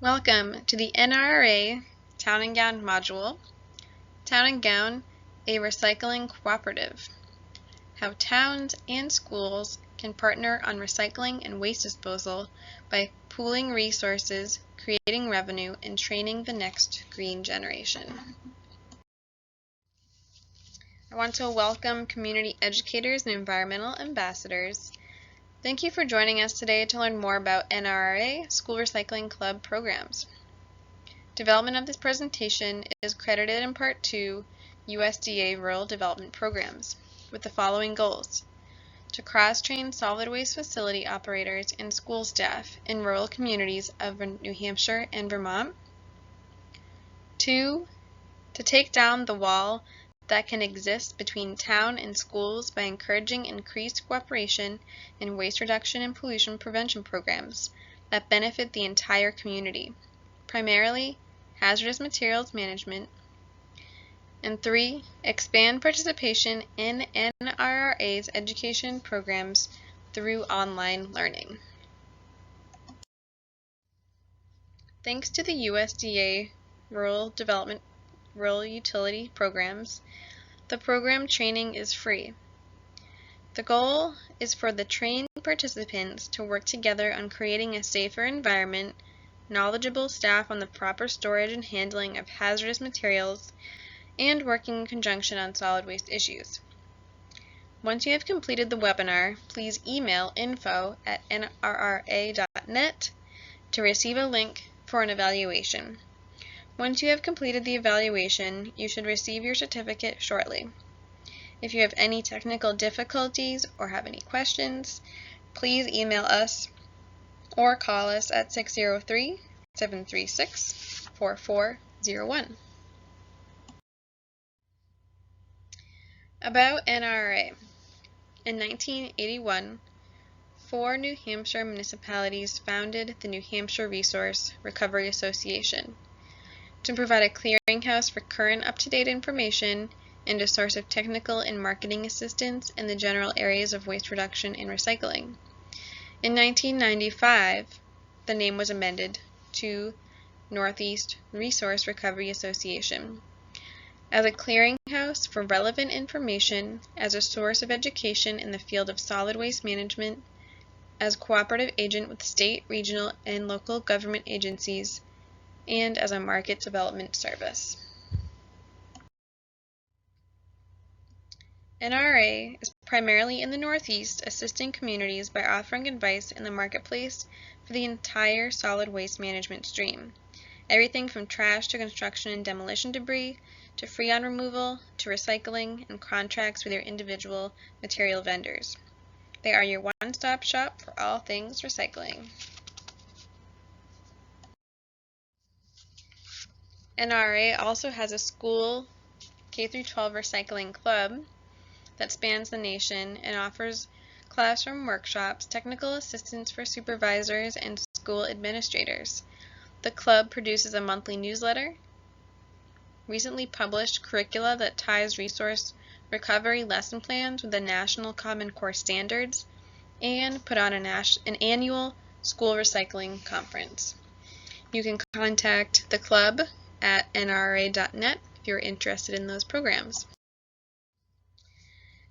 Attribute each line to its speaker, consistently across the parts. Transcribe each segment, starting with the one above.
Speaker 1: Welcome to the NRA Town and Gown module, Town and Gown, a Recycling Cooperative. How towns and schools can partner on recycling and waste disposal by pooling resources, creating revenue, and training the next green generation. I want to welcome community educators and environmental ambassadors. Thank you for joining us today to learn more about NRA School Recycling Club programs. Development of this presentation is credited in part to USDA Rural Development Programs with the following goals: to cross-train solid waste facility operators and school staff in rural communities of New Hampshire and Vermont. 2. To take down the wall that can exist between town and schools by encouraging increased cooperation in waste reduction and pollution prevention programs that benefit the entire community, primarily hazardous materials management. And 3. Expand participation in NRA's education programs through online learning. Thanks to the USDA Rural Utility Programs, the program training is free. The goal is for the trained participants to work together on creating a safer environment, knowledgeable staff on the proper storage and handling of hazardous materials, and working in conjunction on solid waste issues. Once you have completed the webinar, please email info@nrra.net to receive a link for an evaluation. Once you have completed the evaluation, you should receive your certificate shortly. If you have any technical difficulties or have any questions, please email us or call us at 603-736-4401. About NRA. In 1981, 4 New Hampshire municipalities founded the New Hampshire Resource Recovery Association to provide a clearinghouse for current up-to-date information and a source of technical and marketing assistance in the general areas of waste reduction and recycling. In 1995, the name was amended to Northeast Resource Recovery Association as a clearinghouse for relevant information, as a source of education in the field of solid waste management, as a cooperative agent with state, regional, and local government agencies, and as a market development service. NRA is primarily in the Northeast, assisting communities by offering advice in the marketplace for the entire solid waste management stream. Everything from trash to construction and demolition debris, to freon removal, to recycling, and contracts with your individual material vendors. They are your one-stop shop for all things recycling. NRA also has a school K-12 recycling club that spans the nation and offers classroom workshops, technical assistance for supervisors and school administrators. The club produces a monthly newsletter, recently published curricula that ties resource recovery lesson plans with the National Common Core standards, and put on an annual school recycling conference. You can contact the club at nra.net if you're interested in those programs.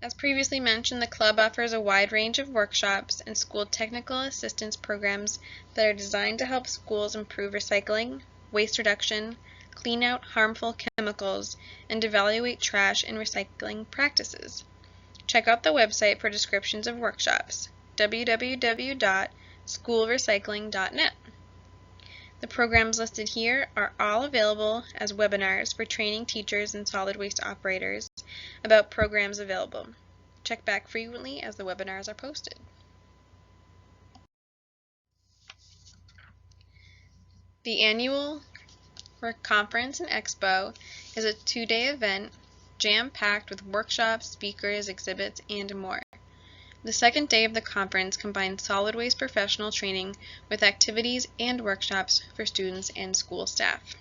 Speaker 1: As previously mentioned, the club offers a wide range of workshops and school technical assistance programs that are designed to help schools improve recycling, waste reduction, clean out harmful chemicals, and evaluate trash and recycling practices. Check out the website for descriptions of workshops, www.schoolrecycling.net. The programs listed here are all available as webinars for training teachers and solid waste operators about programs available. Check back frequently as the webinars are posted. The annual conference and expo is a 2-day event jam-packed with workshops, speakers, exhibits, and more. The second day of the conference combines solid waste professional training with activities and workshops for students and school staff.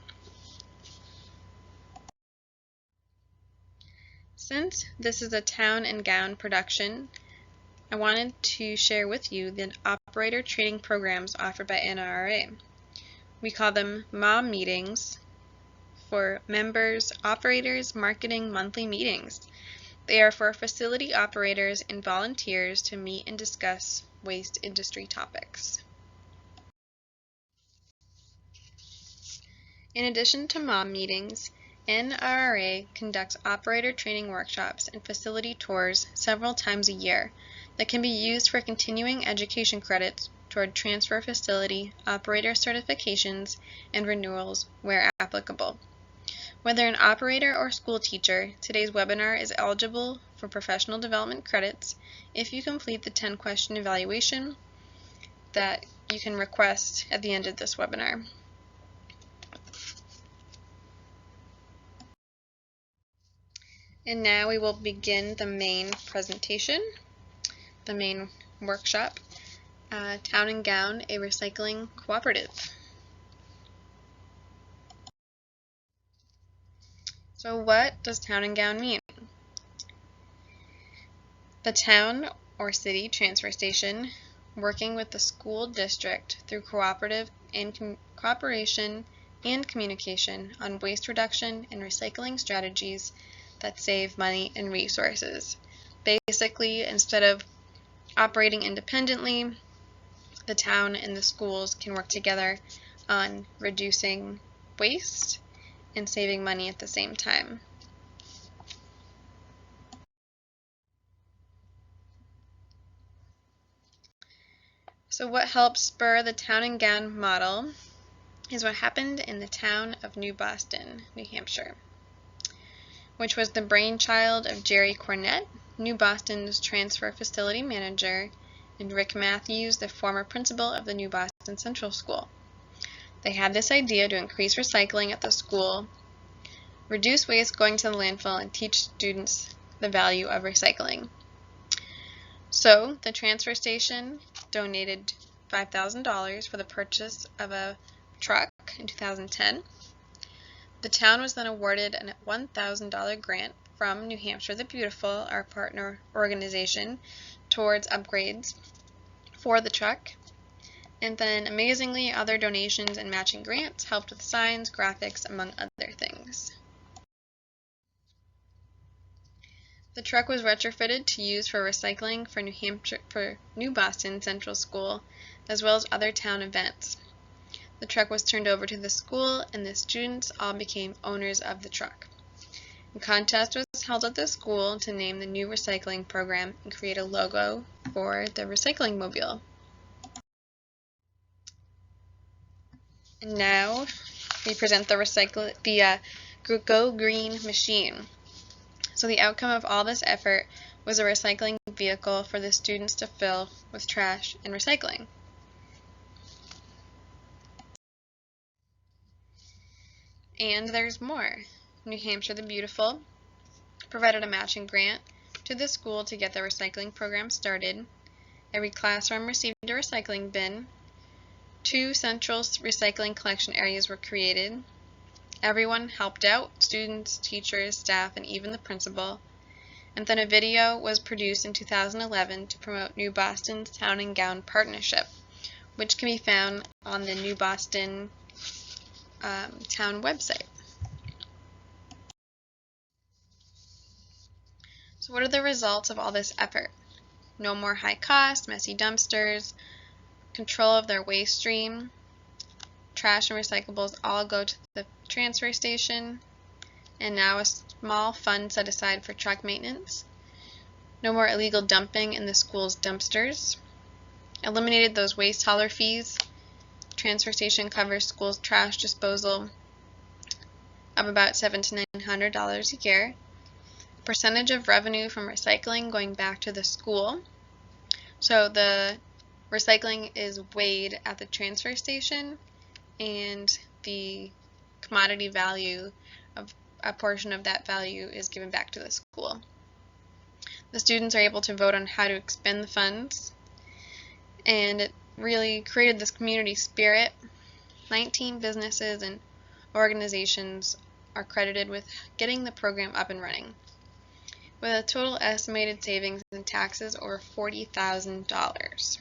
Speaker 1: Since this is a town and gown production, I wanted to share with you the operator training programs offered by NRA. We call them MOM meetings, for members, operators, marketing monthly meetings. They are for facility operators and volunteers to meet and discuss waste industry topics. In addition to MOM meetings, NRRA conducts operator training workshops and facility tours several times a year that can be used for continuing education credits toward transfer facility operator certifications and renewals where applicable. Whether an operator or school teacher, today's webinar is eligible for professional development credits if you complete the 10-question evaluation that you can request at the end of this webinar. And now we will begin the main presentation, the main workshop, Town and Gown, a Recycling Cooperative. So what does Town and Gown mean? The town or city transfer station, working with the school district through cooperation and communication on waste reduction and recycling strategies that save money and resources. Basically, instead of operating independently, the town and the schools can work together on reducing waste and saving money at the same time. So what helped spur the Town and Gown model is what happened in the town of New Boston, New Hampshire, which was the brainchild of Jerry Cornett, New Boston's transfer facility manager, and Rick Matthews, the former principal of the New Boston Central School. They had this idea to increase recycling at the school, reduce waste going to the landfill, and teach students the value of recycling. So the transfer station donated $5,000 for the purchase of a truck in 2010. The town was then awarded a $1,000 grant from New Hampshire the Beautiful, our partner organization, towards upgrades for the truck. And then, amazingly, other donations and matching grants helped with signs, graphics, among other things. The truck was retrofitted to use for recycling for New Boston Central School, as well as other town events. The truck was turned over to the school, and the students all became owners of the truck. A contest was held at the school to name the new recycling program and create a logo for the recycling mobile. And now we present the Go Green machine. So the outcome of all this effort was a recycling vehicle for the students to fill with trash and recycling. And there's more. New Hampshire the Beautiful provided a matching grant to the school to get the recycling program started. Every classroom received a recycling bin. 2 central recycling collection areas were created. Everyone helped out, students, teachers, staff, and even the principal. And then a video was produced in 2011 to promote New Boston's Town and Gown partnership, which can be found on the New Boston town website. So what are the results of all this effort? No more high cost, messy dumpsters, control of their waste stream, trash and recyclables all go to the transfer station, and now a small fund set aside for truck maintenance. No more illegal dumping in the school's dumpsters. Eliminated those waste hauler fees. Transfer station covers school's trash disposal of about $700 to $900 a year. Percentage of revenue from recycling going back to the school. So the recycling is weighed at the transfer station, and the commodity value of a portion of that value is given back to the school. The students are able to vote on how to expend the funds, and it really created this community spirit. 19 businesses and organizations are credited with getting the program up and running, with a total estimated savings in taxes over $40,000.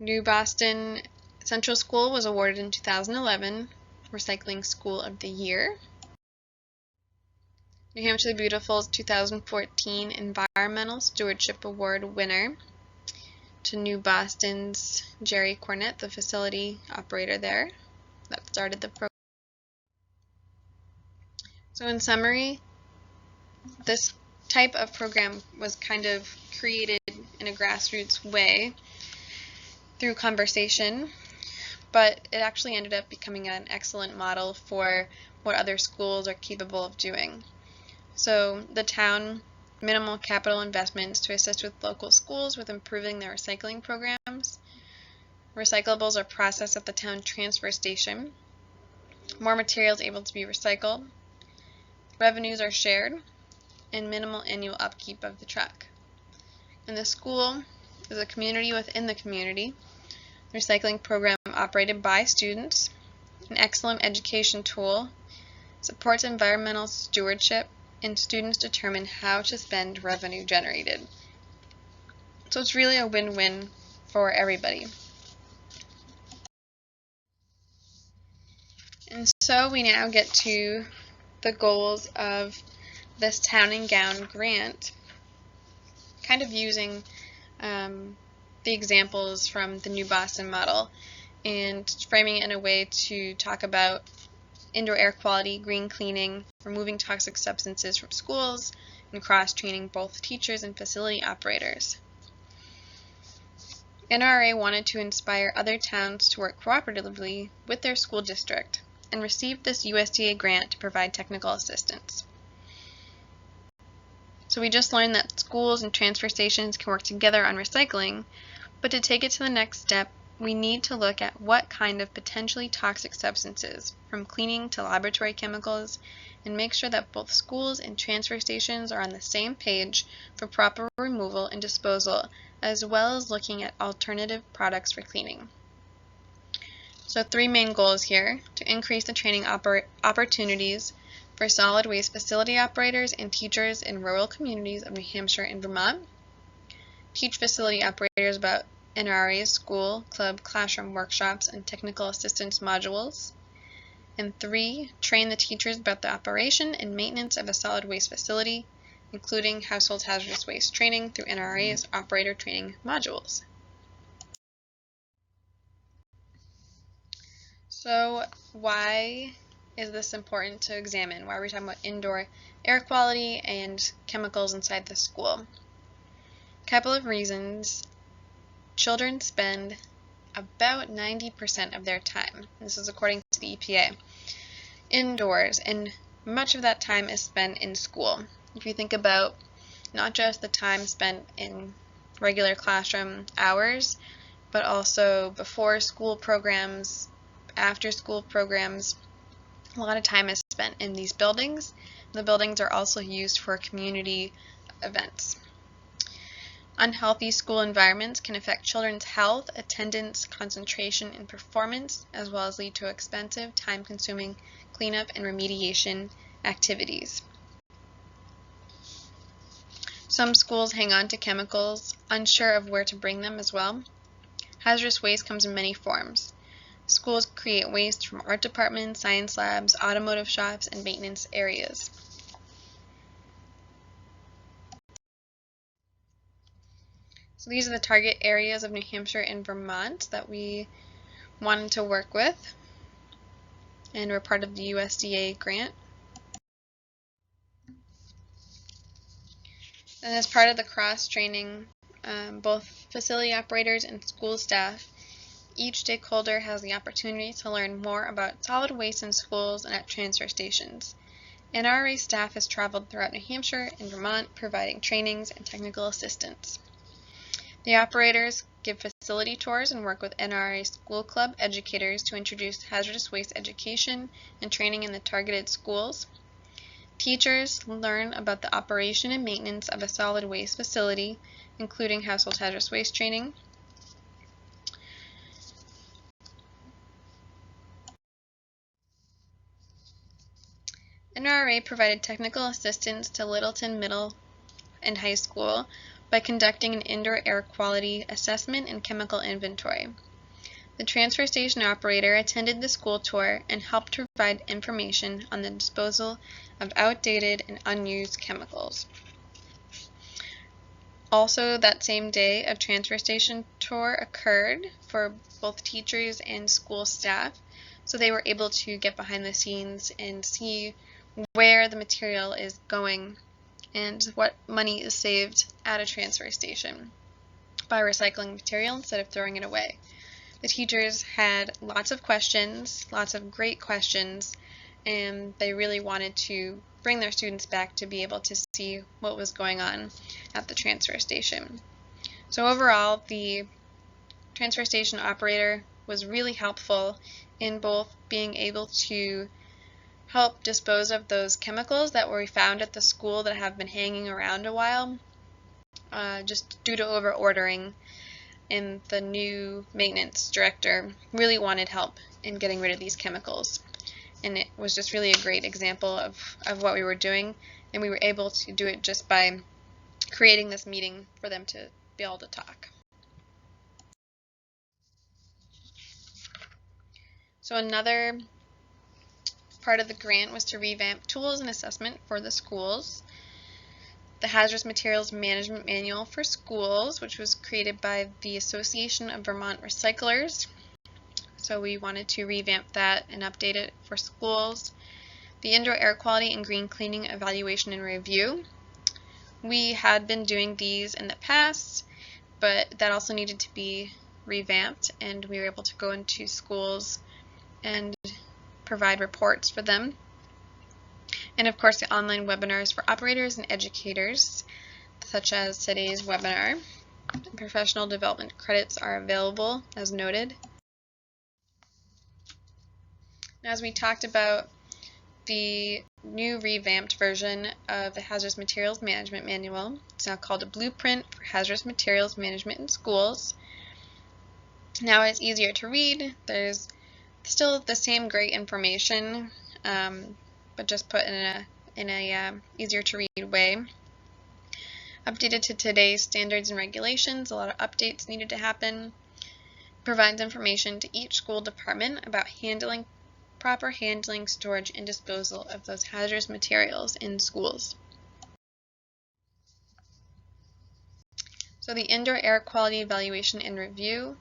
Speaker 1: New Boston Central School was awarded in 2011 Recycling School of the Year. New Hampshire the Beautiful's 2014 Environmental Stewardship Award winner to New Boston's Jerry Cornett, the facility operator there that started the program. So in summary, this type of program was kind of created in a grassroots way through conversation, but it actually ended up becoming an excellent model for what other schools are capable of doing. So the town minimal capital investments to assist with local schools with improving their recycling programs. Recyclables are processed at the town transfer station. More materials able to be recycled. Revenues are shared, and minimal annual upkeep of the truck. And the school is a community within the community. Recycling program operated by students. An excellent education tool. Supports environmental stewardship, and students determine how to spend revenue generated. So it's really a win-win for everybody. And so we now get to the goals of this Town and Gown grant, kind of using the examples from the New Boston model and framing it in a way to talk about indoor air quality, green cleaning, removing toxic substances from schools, and cross-training both teachers and facility operators. NRA wanted to inspire other towns to work cooperatively with their school district and received this USDA grant to provide technical assistance. So we just learned that schools and transfer stations can work together on recycling, but to take it to the next step, we need to look at what kind of potentially toxic substances, from cleaning to laboratory chemicals, and make sure that both schools and transfer stations are on the same page for proper removal and disposal, as well as looking at alternative products for cleaning. So 3 main goals here: to increase the training opportunities for solid waste facility operators and teachers in rural communities of New Hampshire and Vermont, teach facility operators about NRA's school, club, classroom workshops, and technical assistance modules. And 3, train the teachers about the operation and maintenance of a solid waste facility, including household hazardous waste training through NRA's operator training modules. So why is this important to examine? Why are we talking about indoor air quality and chemicals inside the school? A couple of reasons. Children spend about 90% of their time, this is according to the EPA, indoors, and much of that time is spent in school. If you think about not just the time spent in regular classroom hours, but also before school programs, after school programs, a lot of time is spent in these buildings. The buildings are also used for community events. Unhealthy school environments can affect children's health, attendance, concentration, and performance, as well as lead to expensive, time-consuming cleanup and remediation activities. Some schools hang on to chemicals, unsure of where to bring them as well. Hazardous waste comes in many forms. Schools create waste from art departments, science labs, automotive shops, and maintenance areas. So these are the target areas of New Hampshire and Vermont that we wanted to work with, and we're part of the USDA grant. And as part of the cross-training, both facility operators and school staff, each stakeholder has the opportunity to learn more about solid waste in schools and at transfer stations. NRA staff has traveled throughout New Hampshire and Vermont providing trainings and technical assistance. The operators give facility tours and work with NRA School Club educators to introduce hazardous waste education and training in the targeted schools. Teachers learn about the operation and maintenance of a solid waste facility, including household hazardous waste training. NRA provided technical assistance to Littleton Middle and High School by conducting an indoor air quality assessment and chemical inventory. The transfer station operator attended the school tour and helped provide information on the disposal of outdated and unused chemicals. Also, that same day, a transfer station tour occurred for both teachers and school staff, so they were able to get behind the scenes and see where the material is going and what money is saved at a transfer station by recycling material instead of throwing it away. The teachers had lots of questions, lots of great questions, and they really wanted to bring their students back to be able to see what was going on at the transfer station. So overall, the transfer station operator was really helpful in both being able to help dispose of those chemicals that were found at the school that have been hanging around a while, just due to over ordering, and the new maintenance director really wanted help in getting rid of these chemicals. And it was just really a great example of what we were doing, and we were able to do it just by creating this meeting for them to be able to talk. So another part of the grant was to revamp tools and assessment for the schools. The Hazardous Materials Management Manual for Schools, which was created by the Association of Vermont Recyclers. So we wanted to revamp that and update it for schools. The Indoor Air Quality and Green Cleaning Evaluation and Review. We had been doing these in the past, but that also needed to be revamped, and we were able to go into schools and provide reports for them. And of course, the online webinars for operators and educators, such as today's webinar. Professional development credits are available, as noted. As we talked about the new revamped version of the Hazardous Materials Management Manual, it's now called a Blueprint for Hazardous Materials Management in Schools. Now it's easier to read. There's still the same great information, but just put in a easier to read way. Updated to today's standards and regulations, a lot of updates needed to happen. Provides information to each school department about proper handling, storage, and disposal of those hazardous materials in schools. So the Indoor Air Quality Evaluation and Review.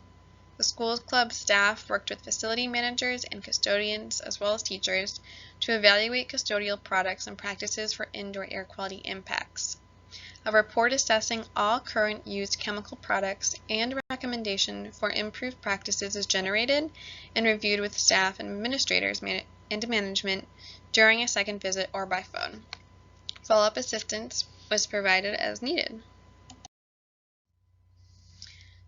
Speaker 1: The Schools Club staff worked with facility managers and custodians, as well as teachers, to evaluate custodial products and practices for indoor air quality impacts. A report assessing all current used chemical products and recommendation for improved practices is generated and reviewed with staff and administrators and management during a second visit or by phone. Follow-up assistance was provided as needed.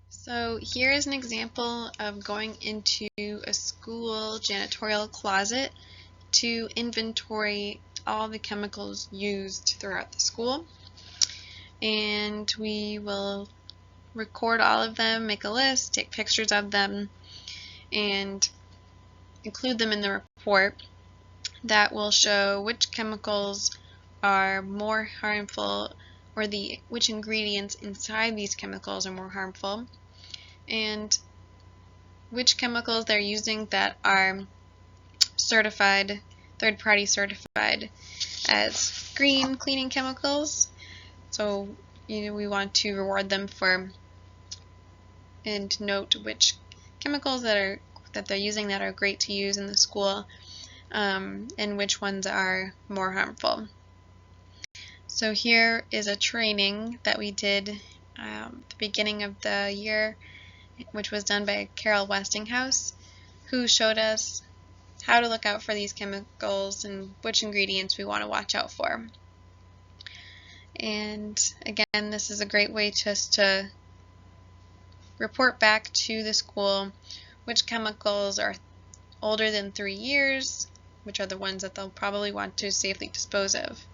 Speaker 1: So here is an example of going into a school janitorial closet to inventory all the chemicals used throughout the school. And we will record all of them, make a list, take pictures of them, and include them in the report that will show which chemicals are more harmful, or which ingredients inside these chemicals are more harmful, and which chemicals they're using that are certified, third-party certified as green cleaning chemicals. So, we want to reward them for and note which chemicals that they're using that are great to use in the school, and which ones are more harmful. So here is a training that we did at the beginning of the year, which was done by Carol Westinghouse, who showed us how to look out for these chemicals and which ingredients we want to watch out for. And again, this is a great way just to report back to the school which chemicals are older than 3 years, which are the ones that they'll probably want to safely dispose of.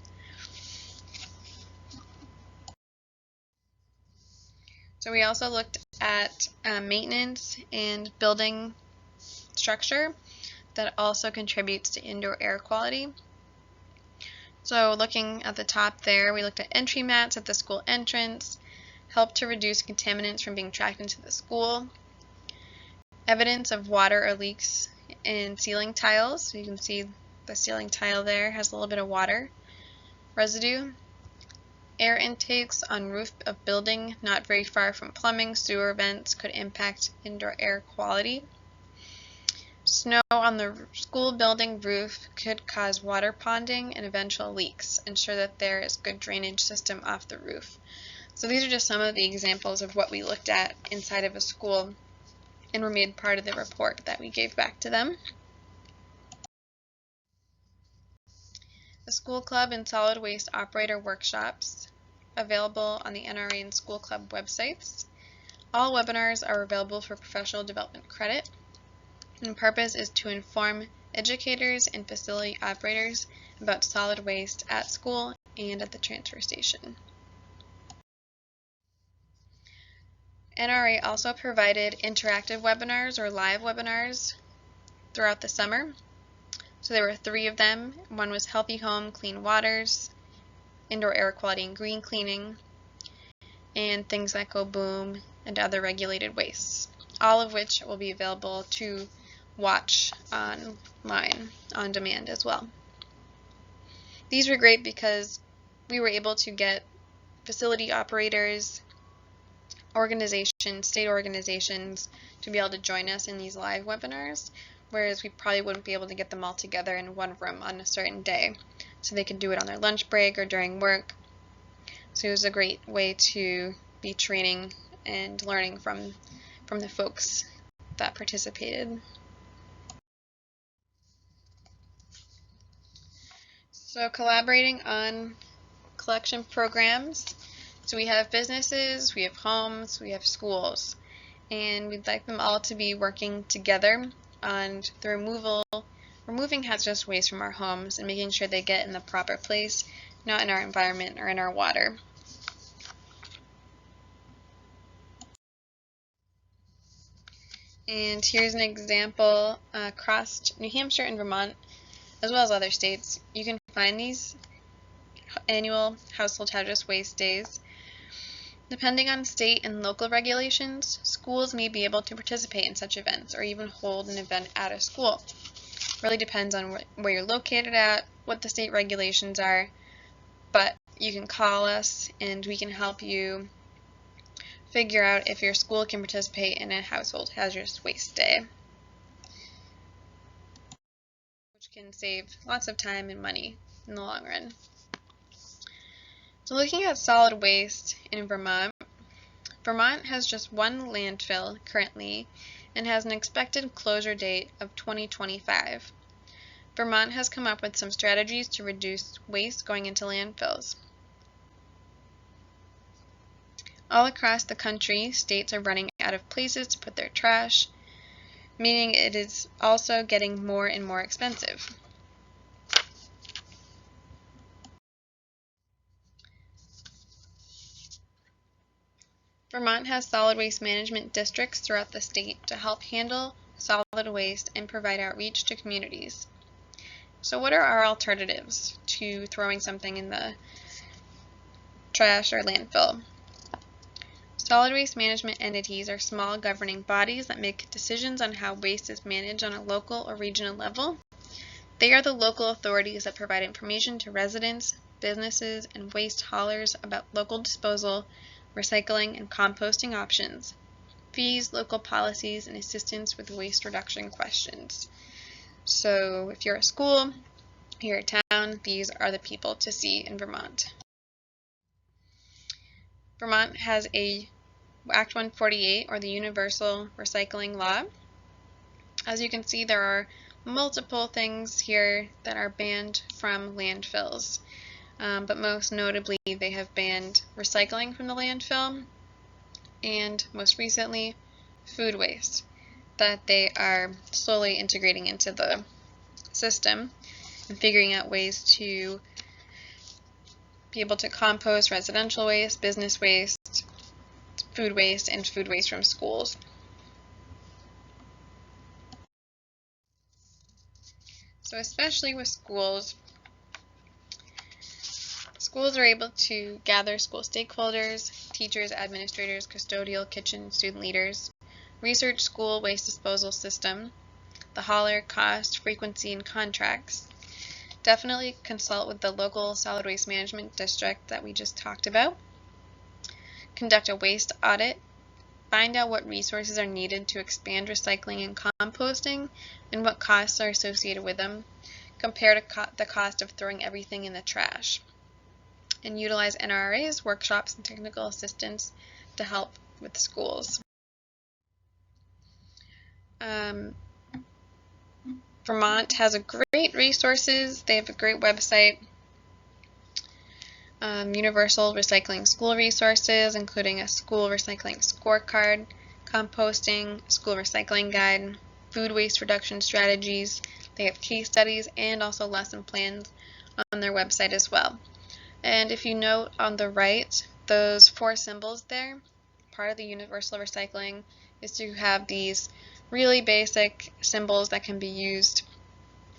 Speaker 1: So we also looked at maintenance and building structure that also contributes to indoor air quality. So looking at the top there, we looked at entry mats at the school entrance, help to reduce contaminants from being tracked into the school, evidence of water or leaks in ceiling tiles. So you can see the ceiling tile there has a little bit of water residue, air intakes on roof of building not very far from plumbing, sewer vents could impact indoor air quality. Snow on the school building roof could cause water ponding and eventual leaks. Ensure that there is good drainage system off the roof. So these are just some of the examples of what we looked at inside of a school and were made part of the report that we gave back to them. The School Club and Solid Waste Operator Workshops available on the NRA and School Club websites. All webinars are available for professional development credit. And the purpose is to inform educators and facility operators about solid waste at school and at the transfer station. NRA also provided interactive webinars or live webinars throughout the summer. So there were 3 of them. One was Healthy Home, Clean Waters, Indoor Air Quality and Green Cleaning, and Things That Go Boom, and Other Regulated Wastes, all of which will be available to watch online on demand as well. These were great because we were able to get facility operators, organizations, state organizations to be able to join us in these live webinars, whereas we probably wouldn't be able to get them all together in one room on a certain day. So they could do it on their lunch break or during work. So it was a great way to be training and learning from the folks that participated. So collaborating on collection programs. So we have businesses, we have homes, we have schools, and we'd like them all to be working together on the removing hazardous waste from our homes and making sure they get in the proper place, not in our environment or in our water. And here's an example across New Hampshire and Vermont, as well as other states. You can find these annual household hazardous waste days. Depending on state and local regulations, schools may be able to participate in such events or even hold an event at a school. Really depends on where you're located at, what the state regulations are, but you can call us and we can help you figure out if your school can participate in a household hazardous waste day, which can save lots of time and money in the long run. So looking at solid waste in Vermont, Vermont has just one landfill currently and has an expected closure date of 2025. Vermont has come up with some strategies to reduce waste going into landfills. All across the country, states are running out of places to put their trash, meaning it is also getting more and more expensive. Vermont has solid waste management districts throughout the state to help handle solid waste and provide outreach to communities. So what are our alternatives to throwing something in the trash or landfill? Solid waste management entities are small governing bodies that make decisions on how waste is managed on a local or regional level. They are the local authorities that provide information to residents, businesses, and waste haulers about local disposal, recycling, and composting options, fees, local policies, and assistance with waste reduction questions. So if you're a school, you're a town, these are the people to see in Vermont. Vermont has a Act 148, or the Universal Recycling Law. As you can see, there are multiple things here that are banned from landfills. But most notably, they have banned recycling from the landfill, and most recently, food waste, that they are slowly integrating into the system and figuring out ways to be able to compost residential waste, business waste, food waste, and food waste from schools. So especially with schools Schools are able to gather school stakeholders, teachers, administrators, custodial, kitchen, student leaders, research school waste disposal system, the hauler, cost, frequency, and contracts. Definitely consult with the local solid waste management district that we just talked about. Conduct a waste audit. Find out what resources are needed to expand recycling and composting and what costs are associated with them. Compare to the cost of throwing everything in the trash. And utilize NRAs, workshops, and technical assistance to help with schools. Vermont has a great resources. They have a great website. Universal Recycling School Resources, including a school recycling scorecard, composting, school recycling guide, food waste reduction strategies. They have case studies and also lesson plans on their website as well. And if you note on the right, those 4 symbols there, part of the universal recycling is to have these really basic symbols that can be used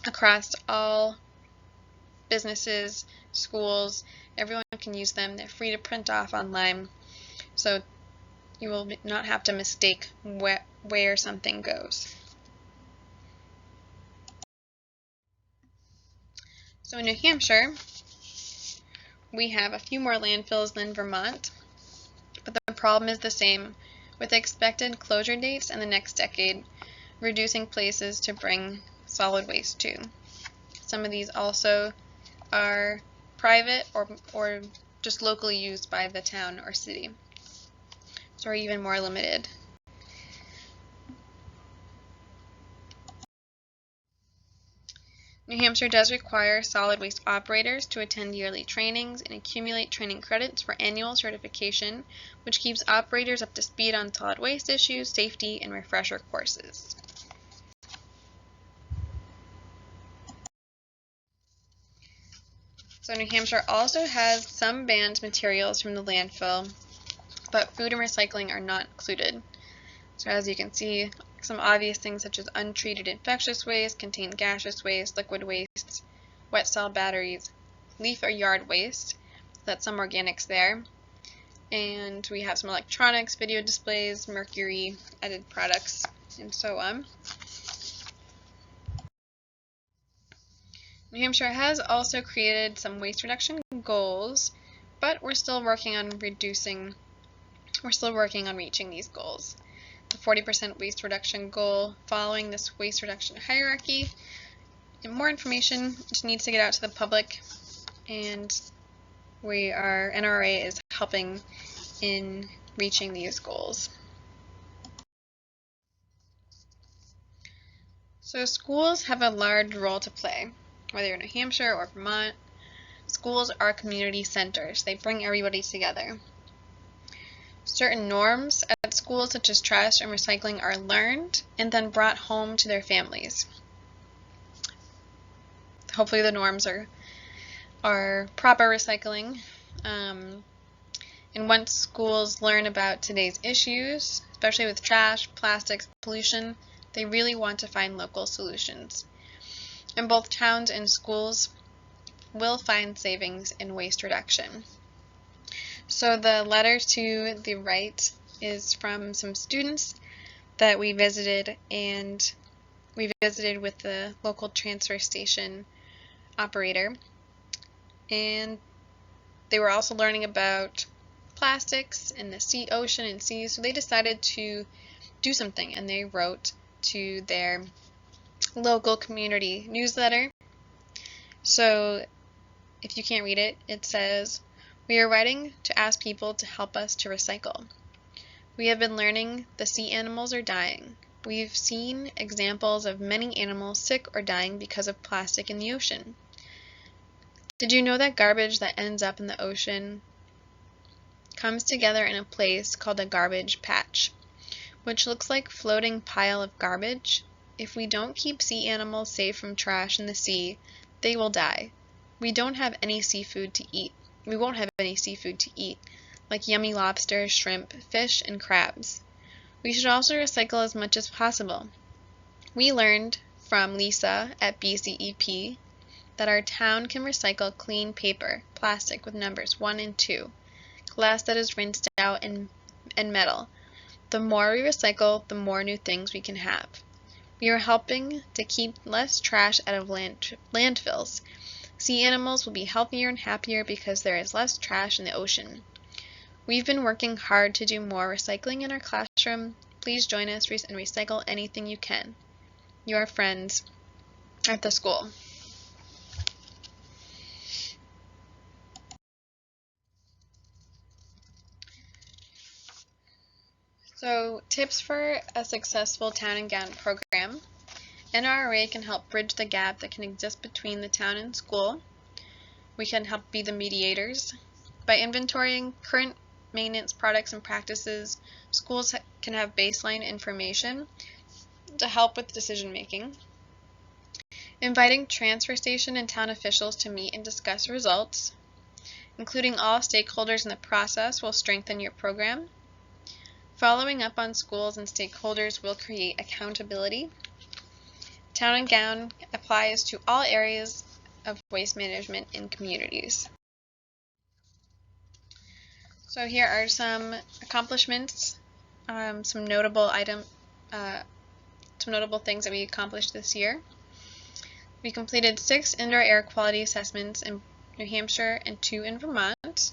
Speaker 1: across all businesses, schools. Everyone can use them. They're free to print off online, so you will not have to mistake where something goes. So in New Hampshire, we have a few more landfills than Vermont, but the problem is the same, with expected closure dates in the next decade, reducing places to bring solid waste to. Some of these also are private or just locally used by the town or city, so are even more limited. New Hampshire does require solid waste operators to attend yearly trainings and accumulate training credits for annual certification, which keeps operators up to speed on solid waste issues, safety, and refresher courses. So New Hampshire also has some banned materials from the landfill, but food and recycling are not included. So as you can see, some obvious things such as untreated infectious waste, contained gaseous waste, liquid waste, wet cell batteries, leaf or yard waste, that's some organics there, and we have some electronics, video displays, mercury, added products, and so on. New Hampshire has also created some waste reduction goals, but we're still working on reaching these goals. The 40% waste reduction goal following this waste reduction hierarchy. And more information just needs to get out to the public, and our NRA is helping in reaching these goals. So schools have a large role to play, whether you're in New Hampshire or Vermont. Schools are community centers. They bring everybody together. Certain norms at schools, such as trash and recycling, are learned and then brought home to their families. Hopefully the norms are proper recycling. And once schools learn about today's issues, especially with trash, plastics, pollution, they really want to find local solutions. And both towns and schools will find savings in waste reduction. So the letter to the right is from some students that we visited, and we visited with the local transfer station operator, and they were also learning about plastics in the ocean and seas, so they decided to do something, and they wrote to their local community newsletter. So if you can't read it, it says, "We are writing to ask people to help us to recycle. We have been learning the sea animals are dying. We've seen examples of many animals sick or dying because of plastic in the ocean. Did you know that garbage that ends up in the ocean comes together in a place called a garbage patch, which looks like a floating pile of garbage? If we don't keep sea animals safe from trash in the sea, they will die. We don't have any seafood to eat. We won't have any seafood to eat, like yummy lobster, shrimp, fish, and crabs. We should also recycle as much as possible. We learned from Lisa at BCEP that our town can recycle clean paper, plastic with numbers 1 and 2, glass that is rinsed out, and metal. The more we recycle, the more new things we can have. We are helping to keep less trash out of landfills. Sea animals will be healthier and happier because there is less trash in the ocean. We've been working hard to do more recycling in our classroom. Please join us and recycle anything you can. Your friends at the school. So, tips for a successful town and gown program. NRA can help bridge the gap that can exist between the town and school. We can help be the mediators. By inventorying current maintenance products and practices, schools can have baseline information to help with decision making. Inviting transfer station and town officials to meet and discuss results. Including all stakeholders in the process will strengthen your program. Following up on schools and stakeholders will create accountability. Town and gown applies to all areas of waste management in communities. So here are some accomplishments, some notable things that we accomplished this year. We completed 6 indoor air quality assessments in New Hampshire and 2 in Vermont.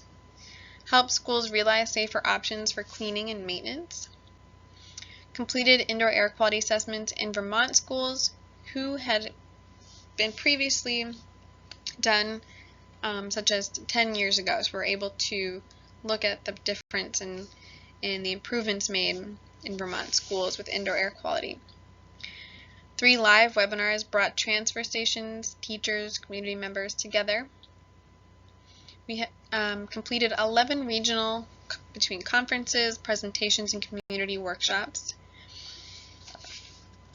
Speaker 1: Helped schools realize safer options for cleaning and maintenance. Completed indoor air quality assessments in Vermont schools who had been previously done, such as 10 years ago. So we're able to look at the difference in the improvements made in Vermont schools with indoor air quality. 3 live webinars brought transfer stations, teachers, community members together. We completed 11 regional between conferences, presentations, and community workshops.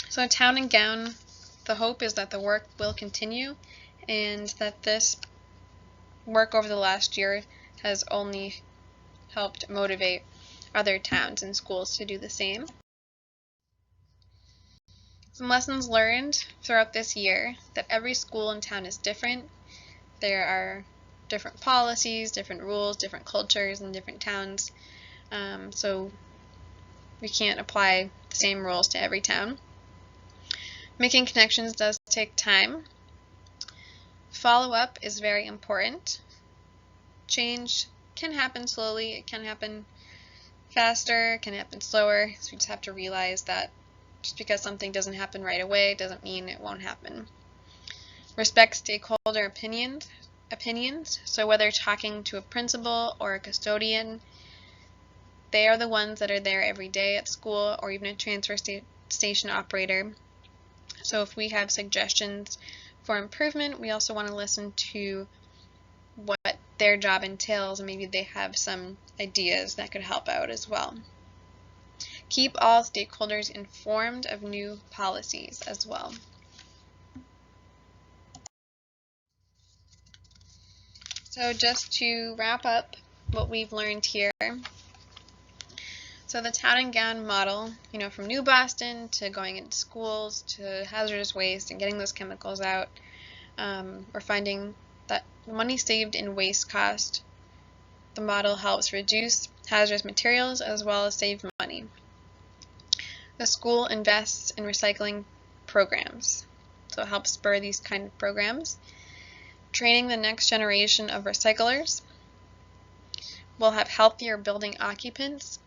Speaker 1: So town and gown, the hope is that the work will continue and that this work over the last year has only helped motivate other towns and schools to do the same. Some lessons learned throughout this year: that every school and town is different. There are different policies, different rules, different cultures in different towns, so we can't apply the same rules to every town. Making connections does take time. Follow-up is very important. Change can happen slowly, it can happen faster, it can happen slower, so we just have to realize that just because something doesn't happen right away doesn't mean it won't happen. Respect stakeholder opinions, so whether talking to a principal or a custodian, they are the ones that are there every day at school, or even a transfer station operator. So if we have suggestions for improvement, we also want to listen to what their job entails, and maybe they have some ideas that could help out as well. Keep all stakeholders informed of new policies as well. So just to wrap up what we've learned here. So the town and gown model, from New Boston to going into schools to hazardous waste and getting those chemicals out, we're finding that money saved in waste cost, the model helps reduce hazardous materials as well as save money. The school invests in recycling programs, so it helps spur these kind of programs. Training the next generation of recyclers will have healthier building occupants,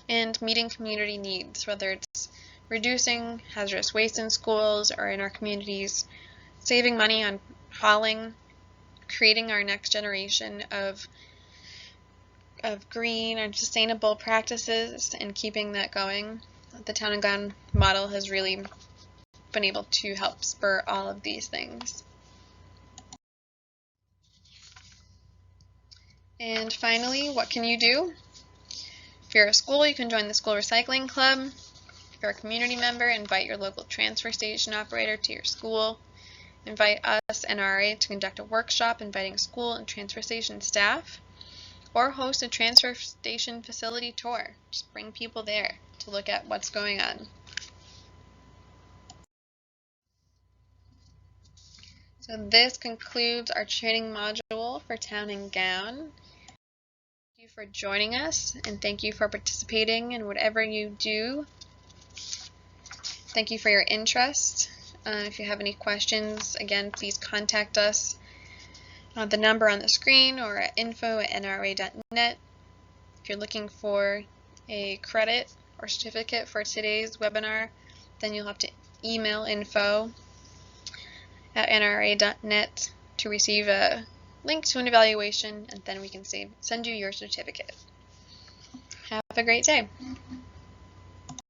Speaker 1: and meeting community needs, whether it's reducing hazardous waste in schools or in our communities, saving money on hauling, creating our next generation of green and sustainable practices, and keeping that going. The town and gown model has really been able to help spur all of these things. And finally, what can you do? If you're a school, you can join the school recycling club. If you're a community member, invite your local transfer station operator to your school. Invite us, NRA, to conduct a workshop inviting school and transfer station staff, or host a transfer station facility tour. Just bring people there to look at what's going on. So this concludes our training module for Town and Gown. Thank you for joining us, and thank you for participating in whatever you do. Thank you for your interest. If you have any questions, again, please contact us on the number on the screen or at info@nra.net. If you're looking for a credit or certificate for today's webinar, then you'll have to email info@nra.net to receive a link to an evaluation, and then we can send you your certificate. Have a great day.